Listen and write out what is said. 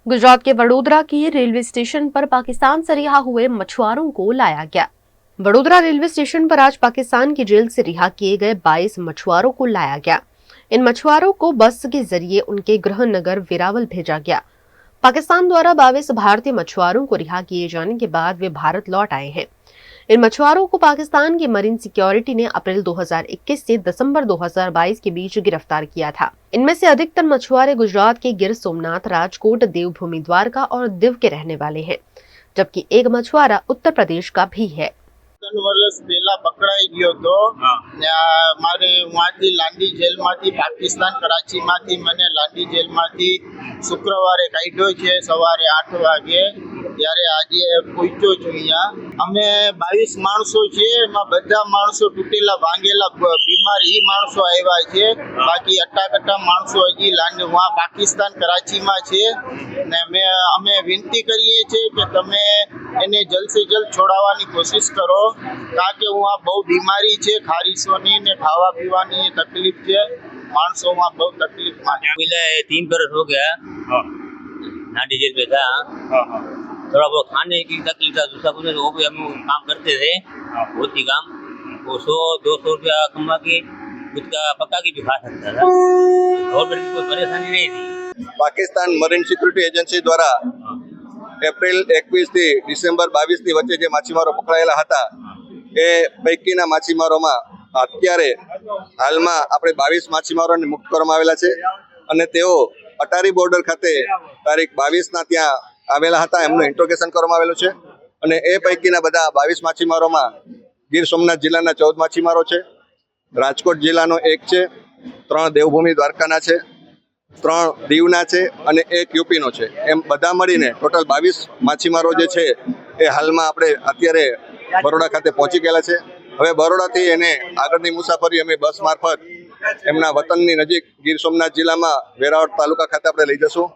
गुजरात के वडोदरा के railway station पर पाकिस्तान से रिहा हुए मछुआरों को लाया गया। वडोदरा रेलवे स्टेशन पर आज पाकिस्तान की जेल से रिहा किए गए 22 मछुआरों को लाया गया। इन मछुआरों को बस के जरिए उनके गृह नगर वेरावल भेजा गया। पाकिस्तान द्वारा 22 भारतीय मछुआरों को रिहा किए जाने के बाद वे भारत लौट आए हैं। इन मछुआरों को पाकिस्तान की मरीन सिक्योरिटी ने अप्रैल 2021 से दिसंबर 2022 के बीच गिरफ्तार किया था। इनमें से अधिकतर मछुआरे गुजरात के गिर सोमनाथ, राजकोट, देवभूमि, द्वारका और दीव के रहने वाले हैं, जबकि एक मछुआरा उत्तर प्रदेश का भी है। 3 વર્ષ પહેલા પકડાઈ ગયો તો મારે વાંથી લાંડી જેલમાંથી પાકિસ્તાન કરાચીમાંથી મને લાંડી જેલમાંથી શુક્રવારે કાઢ્યો છે સવારે 8 વાગે। ત્યારે આજે પહોંચ્યો છું અહીંયા। અમે 22 માણસો છે, એમાં બધા માણસો તૂટેલા ભાંગેલા બીમાર ઈ માણસો આવ્યા છે। બાકી અટ્ટા માણસો હજી લાંડી વहाँ પાકિસ્તાન કરાચીમાં છે ને અમે વિનંતી કરીએ છીએ કે તમે એને જલ્દ से जल्द છોડાવવાની કોશિશ કરો, કારણ કે वहाँ બહુ બીમારી છે, ખારીશોની ને ખાવા પીવાની તકલીફ છે। માણસો वहाँ બહુ તકલીફમાં છે। पहले 3 बरस हो गया नाडी जेल में था। थोड़ा बहुत खाने की तकलीफ था, दूसरा कुछ वो भी हम काम करते थे, बहुत ही काम। वो 100-200 रुपया कमा के खुद का पक्का की भी खा सकता था, गवर्नमेंट की कोई परेशानी नहीं थी। પાકિસ્તાન મરીન સિક્યુરિટી એજન્સી દ્વારા એપ્રિલ 21 થી ડિસેમ્બર 22 ની વચ્ચે જે માછીમારો પકડાયેલા હતા એ પૈકીના માછીમારોમાં અત્યારે હાલમાં આપણે 22 માછીમારોને મુક્ત કરવામાં આવેલા છે અને તેઓ અટારી બોર્ડર ખાતે તારીખ 22 ના ત્યાં આવેલા હતા। એમનું ઇન્ટ્રોગેશન કરવામાં આવેલું છે અને એ પૈકીના બધા 22 માછીમારોમાં ગીર સોમનાથ જિલ્લાના 14 માછીમારો છે, રાજકોટ જિલ્લાનો 1 છે, 3 દેવભૂમિ દ્વારકાના છે, 3 દીવના છે અને 1 યુપીનો છે। એમ બધા મળીને ટોટલ 22 માછીમારો જે છે એ હાલમાં આપણે અત્યારે બરોડા ખાતે પહોંચી ગયેલા છે। હવે બરોડાથી એને આગળની મુસાફરી અમે બસ મારફત એમના વતનની નજીક ગીર સોમનાથ જિલ્લામાં વેરાવળ તાલુકા ખાતે આપણે લઈ જશું।